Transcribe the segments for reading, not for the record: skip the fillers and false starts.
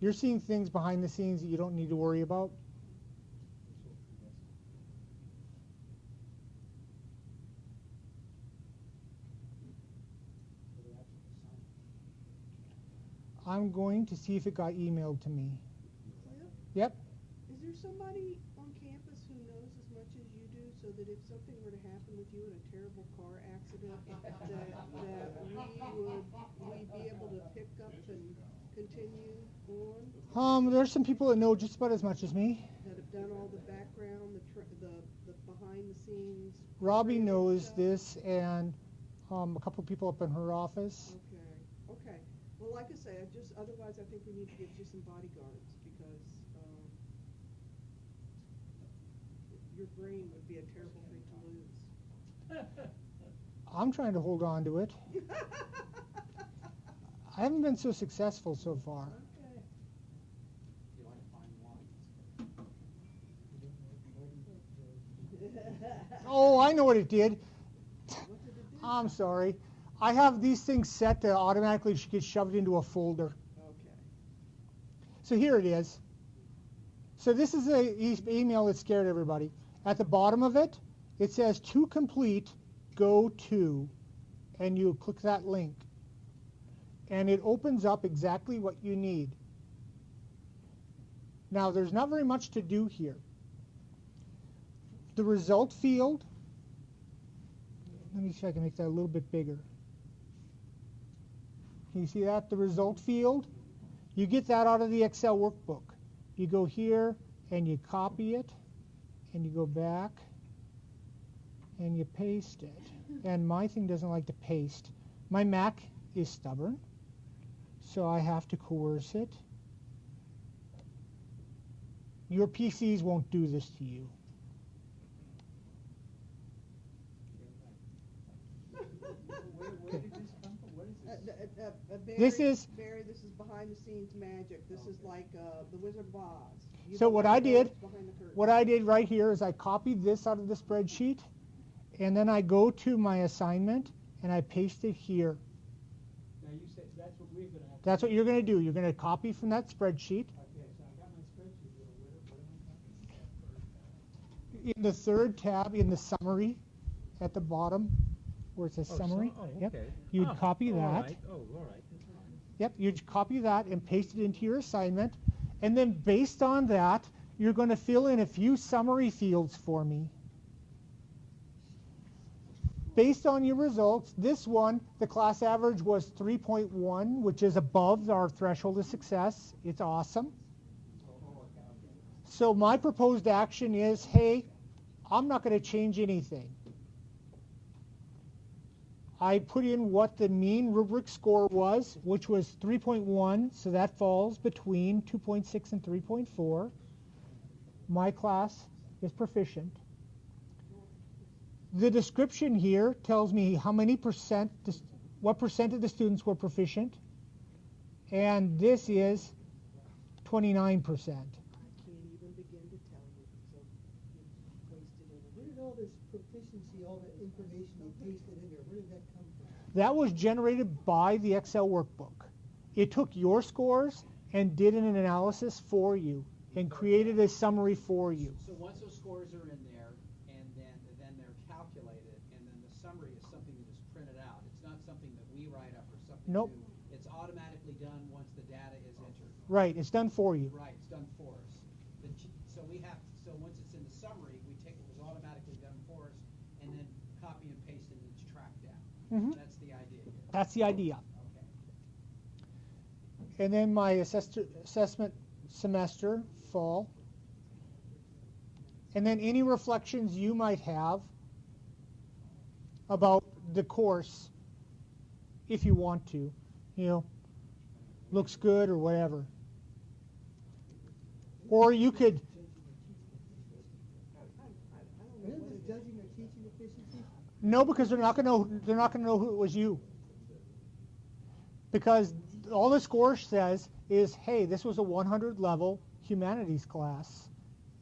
You're seeing things behind the scenes that you don't need to worry about. I'm going to see if it got emailed to me. Yep. Is there somebody on campus who knows as much as you do, so that if something were to happen with you in a terrible car accident, that we'd be able to pick up and continue on? There's some people that know just about as much as me. That have done all the background, the behind the scenes. Robbie knows this, and a couple of people up in her office. Okay. Well, like I say, otherwise I think we need to get you some bodyguards, because your brain would be a terrible thing to lose. I'm trying to hold on to it. I haven't been so successful so far. Okay. You want to find one? Oh, I know what it did. What did it do? I'm sorry. I have these things set to automatically get shoved into a folder. Okay. So here it is. So this is an email that scared everybody. At the bottom of it, it says to complete, go to, and you click that link. And it opens up exactly what you need. Now, there's not very much to do here. The result field, let me see if I can make that a little bit bigger. Can you see that? The result field, you get that out of the Excel workbook. You go here and you copy it, and you go back and you paste it. And my thing doesn't like to paste. My Mac is stubborn, so I have to coerce it. Your PCs won't do this to you. Where did this come from? What is this? Barry, this is behind the scenes magic. This is like the Wizard of Oz. So what I did right here is I copied this out of the spreadsheet, and then I go to my assignment and I paste it here. Now you said that's what we're going to have. That's what you're going to do. You're going to copy from that spreadsheet. Okay, so I got my spreadsheet here. What am I talking about? In the third tab, in the summary, at the bottom, where it says summary. Okay. Yep. You'd copy that. All right. Oh, all right. Yep. You'd copy that and paste it into your assignment, and then based on that, you're going to fill in a few summary fields for me. Based on your results, this one, the class average was 3.1, which is above our threshold of success. It's awesome. So my proposed action is, hey, I'm not going to change anything. I put in what the mean rubric score was, which was 3.1, so that falls between 2.6 and 3.4. My class is proficient. The description here tells me how many percent, what percent of the students were proficient, and this is 29%. I can't even begin to tell you. So you wasted it. Where did all this proficiency, all the information you pasted in there, where did that come from? That was generated by the Excel workbook. It took your scores and did an analysis for you and created a summary for you. So once those scores are in there, and then they're calculated, and then the summary is something that is printed out. It's not something that we write up or something Nope. new. It's automatically done once the data is entered. Right, it's done for you. Right, it's done for us. So once it's in the summary, we take what was automatically done for us, and then copy and paste it into TracDat. Mhm. That's the idea here. That's the idea. Okay. And then my assessment semester, fall. And then any reflections you might have about the course, if you want to, looks good or whatever. Or you could, Isn't this judging or teaching efficiency? no, because they're not going to know who it was you. Because all the score says is, hey, this was a 100 level humanities class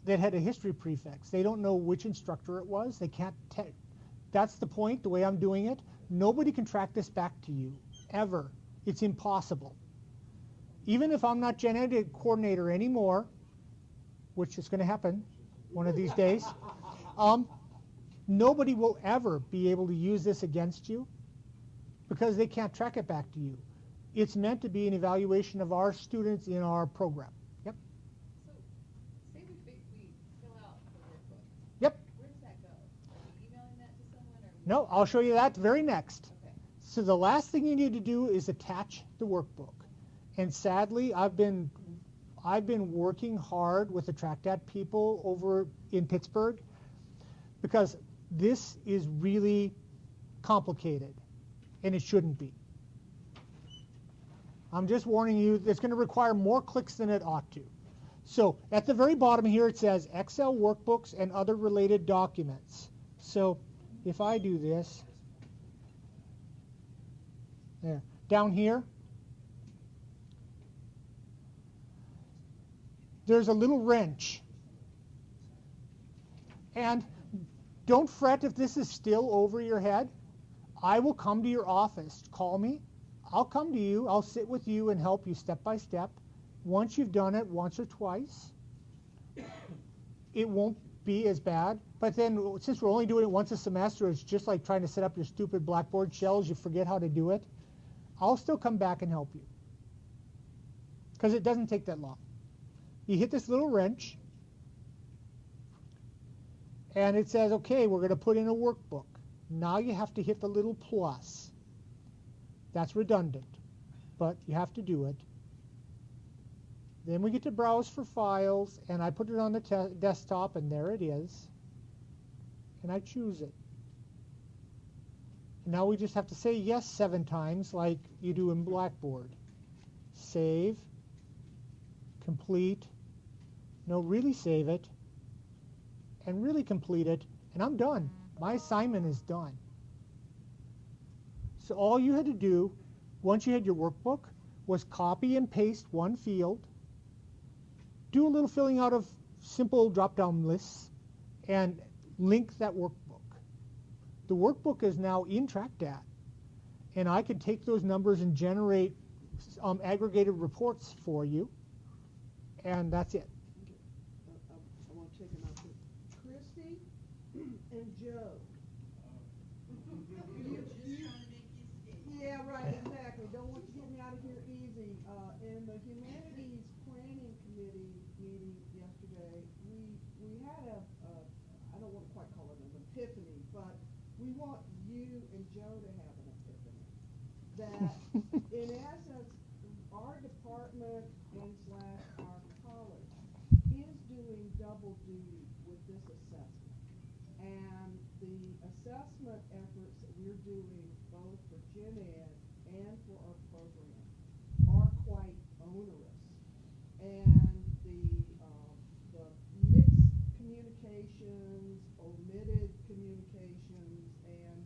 that had a history prefix. They don't know which instructor it was. They can't that's the point, the way I'm doing it. Nobody can track this back to you, ever. It's impossible. even if I'm not gen ed coordinator anymore, which is going to happen one of these days, nobody will ever be able to use this against you because they can't track it back to you. It's meant to be an evaluation of our students in our program. Yep. So, say we fill out the workbook. Yep. Where does that go? Are we emailing that to someone, or? No, I'll show you that very next. Okay. So the last thing you need to do is attach the workbook. And sadly, I've been working hard with the TracDat people over in Pittsburgh because this is really complicated, and it shouldn't be. I'm just warning you, it's going to require more clicks than it ought to. So at the very bottom here, it says Excel workbooks and other related documents. So if I do this, there, down here, there's a little wrench. And don't fret if this is still over your head. I will come to your office. Call me. I'll come to you. I'll sit with you and help you step by step. Once you've done it once or twice, it won't be as bad. But then since we're only doing it once a semester, it's just like trying to set up your stupid Blackboard shells. You forget how to do it. I'll still come back and help you because it doesn't take that long. You hit this little wrench, and it says, okay, we're going to put in a workbook. Now you have to hit the little plus. That's redundant, but you have to do it. Then we get to browse for files, and I put it on the desktop, and there it is. And I choose it. And now we just have to say yes 7 times like you do in Blackboard. Save, complete, no, really save it, and really complete it, and I'm done. My assignment is done. So all you had to do, once you had your workbook, was copy and paste one field, do a little filling out of simple drop-down lists, and link that workbook. The workbook is now in TracDat, and I can take those numbers and generate aggregated reports for you, and that's it. I want to take them out. Christy and Joe. Yeah, right, exactly. Don't want to get me out of here easy. In the Humanities Planning Committee meeting yesterday, we had I don't want to quite call it an epiphany, but we want you and Joe to have an epiphany. That, in essence, our department and / our college is doing double duty with this assessment. And the assessment efforts that we're doing both for Gen Ed and for our program are quite onerous. And the mixed communications, omitted communications, and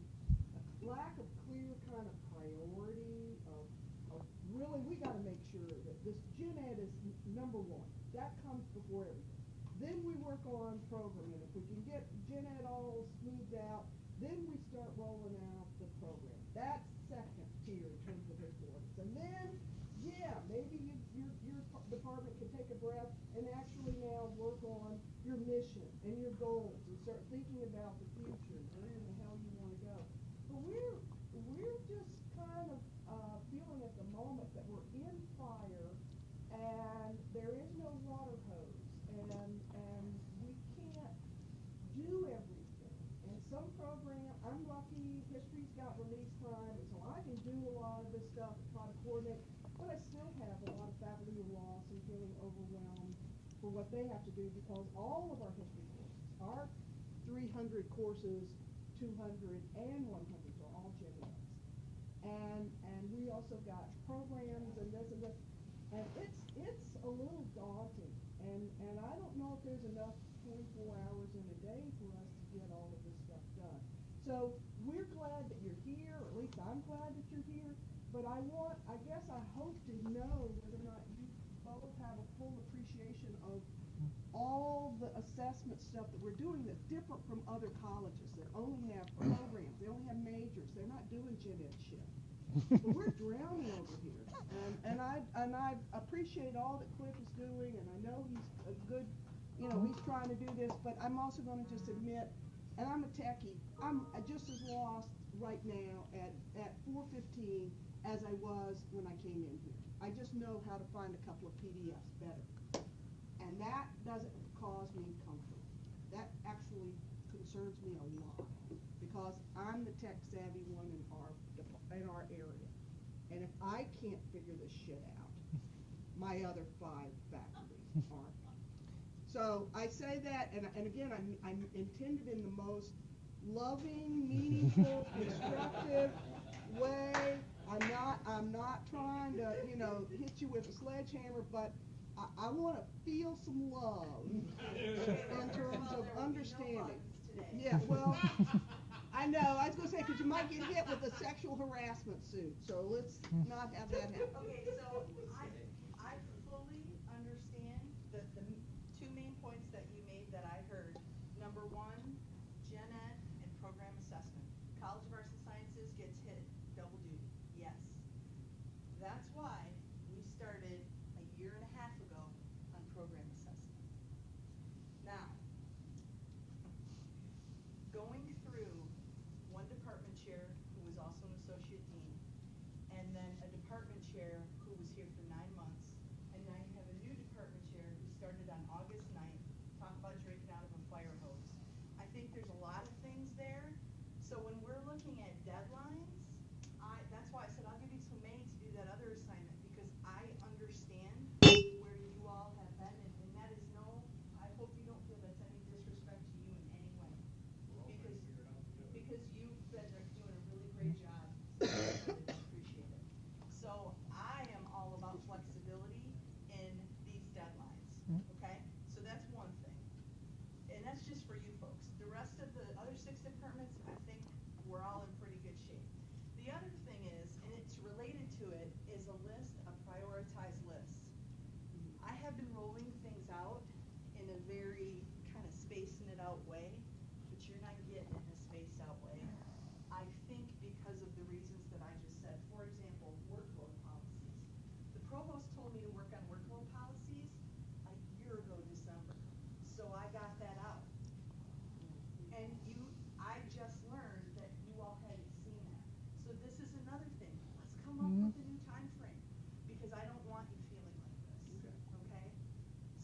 lack of clear kind of priority of really, we got to make sure that this Gen Ed is number one. That comes before everything. Then we work on programming. If we can get Gen Ed all smoothed out, then we start rolling out the program. That's second tier in terms of importance. And then, yeah, maybe your department can take a breath and actually now work on your mission and your goals and start thinking about the future and where in the hell you want to go. But we're just kind of feeling at the moment that we're in fire and there is no water hose and we can't do everything. And some program, I'm lucky, history's got release time, and so I can do a lot of this stuff and try to coordinate, but I still have a lot of faculty who are lost and feeling overwhelmed for what they have to do because all of our history courses, our 300 courses, 200 and 100s are all Gen Eds. And we also got programs and this and that. And it's a little daunting. And I don't know if there's enough 24 hours in a day for us to get all of this stuff done. So we're glad that you're here, or at least I'm glad that you're here. But I hope to know whether or not you both have a full appreciation of all the assessment stuff that we're doing that's different from other colleges that only have programs, they only have majors, they're not doing Gen Ed shit. But we're drowning over here. And I appreciate all that Cliff is doing, and I know he's a good, he's trying to do this, but I'm also going to just admit, and I'm a techie, I'm just as lost right now at 4:15 as I was when I came in here. I just know how to find a couple of PDFs better, and that doesn't cause me comfort. That actually concerns me a lot, because I'm the tech savvy one in our area. And if I can't figure this shit out, my other 5 faculty aren't. So I say that, and again, I'm intended in the most loving, meaningful, constructive way. I'm not trying to, hit you with a sledgehammer, but I want to feel some love in terms of understanding. Yeah, well, I know. I was going to say, because you might get hit with a sexual harassment suit, so let's not have that happen. Okay, so I fully understand the 2 main points that you made that I heard. Number 1, Gen Ed and program assessment. College of Arts and Sciences gets hit double duty. Yes. That's why we started a year and a half ago on program assessment. Now, going through one department chair who was also an associate dean, and then a department chair who was here for 9 months, and now you have a new department chair who started on August 9th, talk about drinking out of a fire hose. I think there's a lot of things there. So when we're looking at deadlines, that's why I said I'll give you till May to do that other assignment, because I understand where you all have been, and that is I hope you don't feel that's any disrespect to you in any way. Because you've been doing a really great job. So I appreciate it. So I am all about flexibility in these deadlines. Okay? So that's one thing. And that's just for you folks. The rest of the other 6 departments, I think we're all in pretty good shape. The other thing is, and it's related to it, is a list, a prioritized list. I have been rolling things out in a very kind of spacing it out way, but you're not getting it in a spaced out way. I think because of the reasons that I just said. For example, workload policies. The provost told me to work on workload policies a year ago December. So I got that out. And I just learned that you all hadn't seen that. So this is another thing. Let's come up with a new time frame, because I don't want you feeling like this. Okay?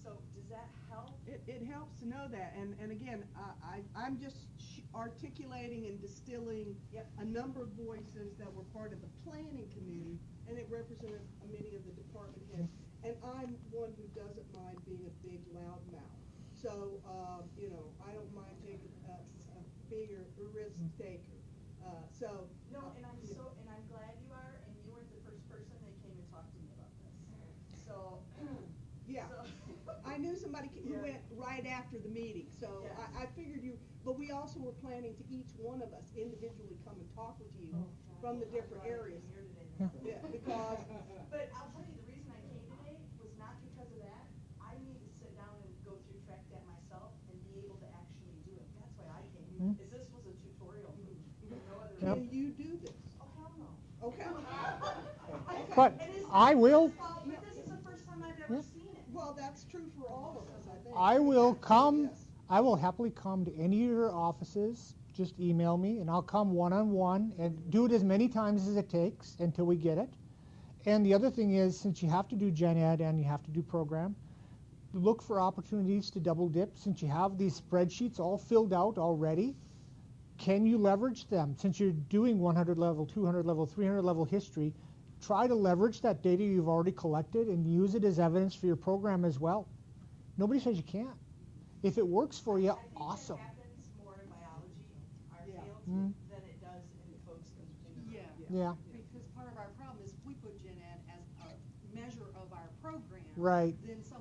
So does that help? It helps to know that, and again, I'm just articulating and distilling a number of voices that were part of the planning committee, and it represented many of the department heads. And I'm one who doesn't mind being a big loud mouth. So I don't mind taking being a risk taker. No, and I'm glad you are, and you weren't the first person that came and talked to me about this. So yeah. I knew somebody who went right after the meeting, so Yes. I figured you, but we also were planning to each one of us individually come and talk with you from the different areas. Here today. Yeah, because, But I'll tell you, the reason I came today was not because of that. I need to sit down and go through TracDat myself and be able to actually do it. That's why I came. Is this was a tutorial for me. No other can reason. you do this? Oh, hell no. Okay. But I will. But this is the first time I've ever seen it. Well, that's true for all of us, I think. I will come. Yes. I will happily come to any of your offices. Just email me, and I'll come one-on-one and do it as many times as it takes until we get it. And the other thing is, since you have to do Gen Ed and you have to do program, look for opportunities to double dip. Since you have these spreadsheets all filled out already, can you leverage them? Since you're doing 100 level, 200 level, 300 level history, try to leverage that data you've already collected and use it as evidence for your program as well. Nobody says you can't. If it works for you, awesome. I think that happens more in biology, our Yeah. field, than it does in the folks in the Yeah. Because part of our problem is we put Gen Ed as a measure of our program. Right. Then